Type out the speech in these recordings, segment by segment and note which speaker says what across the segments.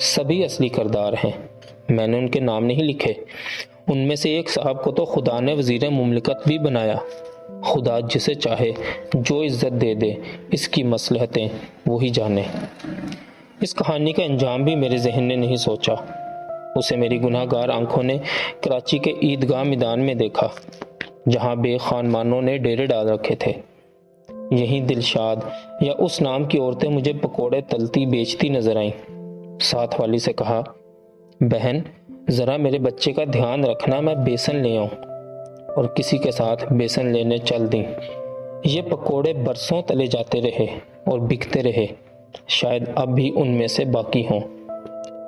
Speaker 1: سبھی اصلی کردار ہیں، میں نے ان کے نام نہیں لکھے۔ ان میں سے ایک صاحب کو تو خدا نے وزیر مملکت بھی بنایا۔ خدا جسے چاہے جو عزت دے دے، اس کی مصلحتیں وہی جانے۔ اس کہانی کا انجام بھی میرے ذہن نے نہیں سوچا۔ اسے میری گناہ گار آنکھوں نے کراچی کے عیدگاہ میدان میں دیکھا، جہاں بے خانمانوں نے ڈیرے ڈال رکھے تھے۔ یہیں دلشاد یا اس نام کی عورتیں مجھے پکوڑے تلتی بیچتی نظر آئیں۔ ساتھ والی سے کہا، بہن ذرا میرے بچے کا دھیان رکھنا، میں بیسن لے آؤں، اور کسی کے ساتھ بیسن لینے چل دیں۔ یہ پکوڑے برسوں تلے جاتے رہے اور بکتے رہے، شاید اب بھی ان میں سے باقی ہوں۔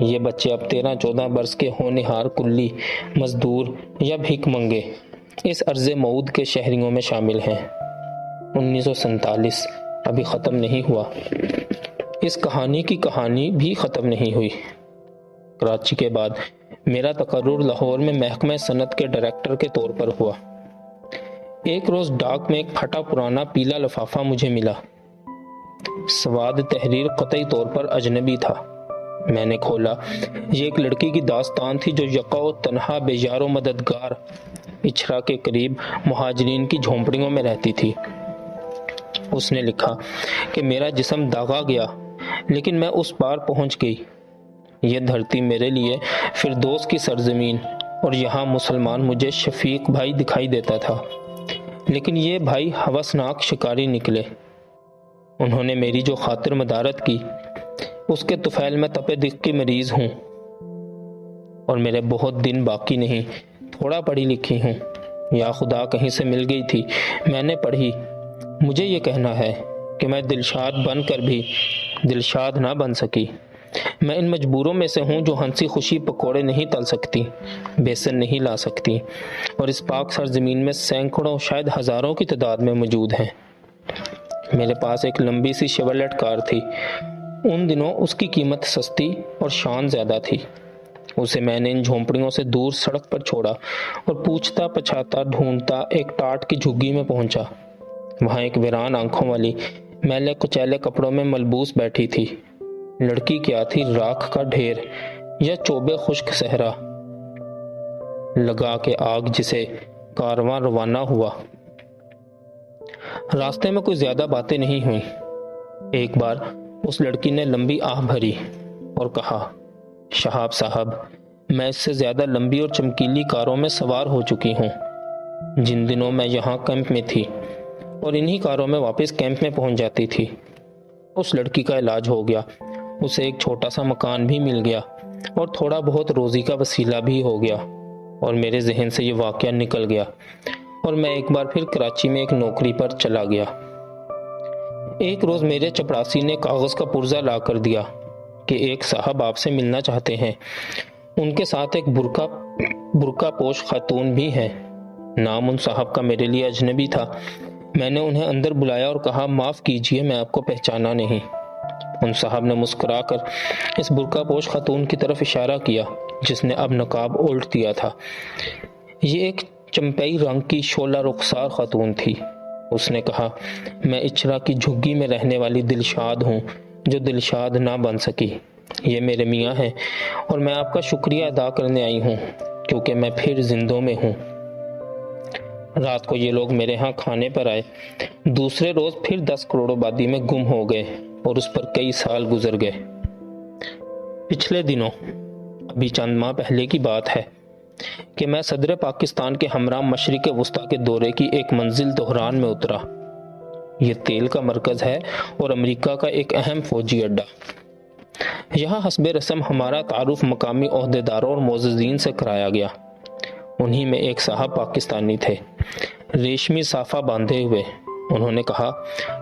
Speaker 1: یہ بچے اب 13-14 برس کے ہونہار کلی مزدور یا بھیک منگے اس ارض موعود کے شہریوں میں شامل ہیں۔ 1947 ابھی ختم نہیں ہوا۔ اس کہانی کی کہانی بھی ختم نہیں ہوئی۔ کراچی کے بعد میرا تقرر لاہور میں محکمہ صنعت کے ڈائریکٹر کے طور پر ہوا۔ ایک روز ڈاک میں ایک پھٹا پرانا پیلا لفافہ مجھے ملا۔ سواد تحریر قطعی طور پر اجنبی تھا۔ میں نے کھولا، یہ ایک لڑکی کی داستان تھی جو یکا و تنہا بے یار و مددگار اچھرا کے قریب مہاجرین کی جھونپڑیوں میں رہتی تھی۔ اس نے لکھا کہ میرا جسم داغا گیا لیکن میں اس پار پہنچ گئی۔ یہ دھرتی میرے لیے فردوس کی سرزمین، اور یہاں مسلمان مجھے شفیق بھائی دکھائی دیتا تھا، لیکن یہ بھائی ہوسناک شکاری نکلے۔ انہوں نے میری جو خاطر مدارت کی، اس کے طفیل میں تپے دق کی مریض ہوں، اور میرے بہت دن باقی نہیں۔ تھوڑا پڑھی لکھی ہوں، یا خدا کہیں سے مل گئی تھی، میں نے پڑھی۔ مجھے یہ کہنا ہے کہ میں دلشاد بن کر بھی دلشاد نہ بن سکی۔ میں ان مجبوروں میں سے ہوں جو ہنسی خوشی پکوڑے نہیں تل سکتی، بیسن نہیں لا سکتی، اور اس پاک سرزمین میں سینکڑوں شاید ہزاروں کی تعداد میں موجود ہیں۔ میرے پاس ایک لمبی سی شیورلیٹ کار تھی۔ ان دنوں اس کی قیمت سستی اور شان زیادہ تھی۔ اسے میں نے ان جھونپڑیوں سے دور سڑک پر چھوڑا اور پوچھتا پچھاتا ڈھونڈتا ایک ٹاٹ کی جھگی میں پہنچا۔ وہاں ایک ویران آنکھوں والی میلے کچیلے کپڑوں میں ملبوس بیٹھی تھی۔ لڑکی کیا تھی، راکھ کا ڈھیر یا چوبے خشک صحرا۔ لگا کے آگ جسے کارواں روانہ ہوا۔ راستے میں کوئی زیادہ باتیں نہیں ہوئیں۔ ایک بار اس لڑکی نے لمبی آہ بھری اور کہا، شہاب صاحب، میں اس سے زیادہ لمبی اور چمکیلی کاروں میں سوار ہو چکی ہوں۔ جن دنوں میں یہاں کیمپ میں تھی اور انہی کاروں میں واپس کیمپ میں پہنچ جاتی تھی۔ اس لڑکی کا علاج ہو گیا، اسے ایک چھوٹا سا مکان بھی مل گیا اور تھوڑا بہت روزی کا وسیلہ بھی ہو گیا، اور میرے ذہن سے یہ واقعہ نکل گیا، اور میں ایک بار پھر کراچی میں ایک نوکری پر چلا گیا۔ ایک روز میرے چپڑاسی نے کاغذ کا پرزہ لا کر دیا کہ ایک صاحب آپ سے ملنا چاہتے ہیں۔ ان کے ساتھ ایک برقع پوش خاتون بھی ہیں۔ نام ان صاحب کا میرے لیے اجنبی تھا۔ میں نے انہیں اندر بلایا اور کہا، معاف کیجئے، میں آپ کو پہچانا نہیں۔ ان صاحب نے مسکرا کر اس برقع پوش خاتون کی طرف اشارہ کیا جس نے اب نقاب الٹ دیا تھا۔ یہ ایک چمپئی رنگ کی شعلہ رخسار خاتون تھی۔ اس نے کہا، میں اچرا کی جھگی میں رہنے والی دلشاد ہوں جو دلشاد نہ بن سکی۔ یہ میرے میاں ہیں اور میں آپ کا شکریہ ادا کرنے آئی ہوں کیونکہ میں پھر زندوں میں ہوں۔ رات کو یہ لوگ میرے ہاں کھانے پر آئے۔ دوسرے روز پھر 10 کروڑ آبادی میں گم ہو گئے اور اس پر کئی سال گزر گئے۔ پچھلے دنوں، ابھی چند ماہ پہلے کی بات ہے کہ میں صدر پاکستان کے ہمراہ مشرق وسطیٰ کے دورے کی ایک منزل تہران میں اترا۔ یہ تیل کا مرکز ہے اور امریکہ کا ایک اہم فوجی اڈا۔ یہاں حسب رسم ہمارا تعارف مقامی عہدیداروں اور معززین سے کرایا گیا۔ انہی میں ایک صاحب پاکستانی تھے، ریشمی صافہ باندھے ہوئے۔ انہوں نے کہا،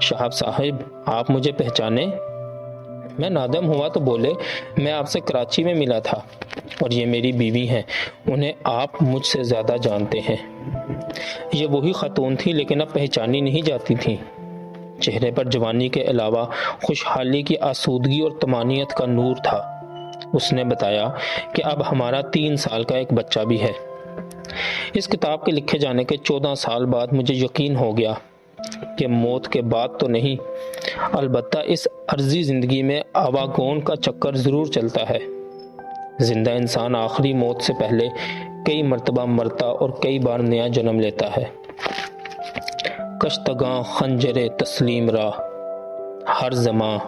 Speaker 1: شہاب صاحب، آپ مجھے پہچانے؟ میں نادم ہوا تو بولے، میں آپ سے کراچی میں ملا تھا اور یہ میری بیوی ہیں، انہیں آپ مجھ سے زیادہ جانتے ہیں۔ یہ وہی خاتون تھی لیکن اب پہچانی نہیں جاتی تھی۔ چہرے پر جوانی کے علاوہ خوشحالی کی آسودگی اور طمانینت کا نور تھا۔ اس نے بتایا کہ اب ہمارا 3 سال کا ایک بچہ بھی ہے۔ اس کتاب کے لکھے جانے کے 14 سال بعد مجھے یقین ہو گیا کہ موت کے بعد تو نہیں، البتہ اس عرضی زندگی میں آواگون کا چکر ضرور چلتا ہے۔ زندہ انسان آخری موت سے پہلے کئی مرتبہ مرتا اور کئی بار نیا جنم لیتا ہے۔ کشتگاں خنجر تسلیم را، ہر زمان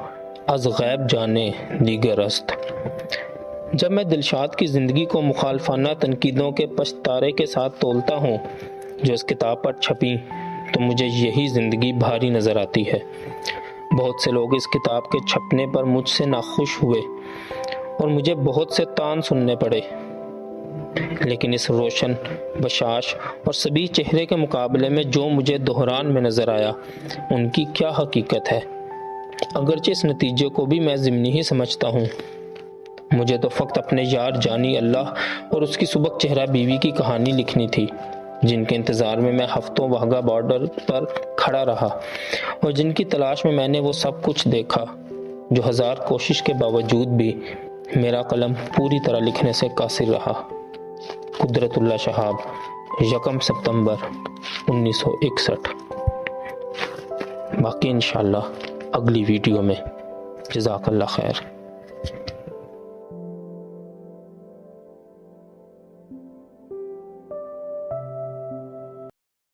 Speaker 1: از غیب جانے دیگر است۔ جب میں دلشاد کی زندگی کو مخالفانہ تنقیدوں کے پشتارے کے ساتھ تولتا ہوں جو اس کتاب پر چھپی، تو مجھے یہی زندگی بھاری نظر آتی ہے۔ بہت سے لوگ اس کتاب کے چھپنے پر مجھ سے ناخوش ہوئے اور مجھے بہت سے طعن سننے پڑے، لیکن اس روشن بشاش اور سبھی چہرے کے مقابلے میں جو مجھے دہران میں نظر آیا، ان کی کیا حقیقت ہے؟ اگرچہ اس نتیجے کو بھی میں ضمنی ہی سمجھتا ہوں، مجھے تو فقط اپنے یار جانی اللہ اور اس کی سبک چہرہ بیوی کی کہانی لکھنی تھی، جن کے انتظار میں میں ہفتوں واہگہ بارڈر پر کھڑا رہا اور جن کی تلاش میں نے وہ سب کچھ دیکھا جو ہزار کوشش کے باوجود بھی میرا قلم پوری طرح لکھنے سے قاصر رہا۔ قدرت اللہ شہاب، 1 ستمبر 1961۔ باقی انشاءاللہ اگلی ویڈیو میں۔ جزاک اللہ خیر۔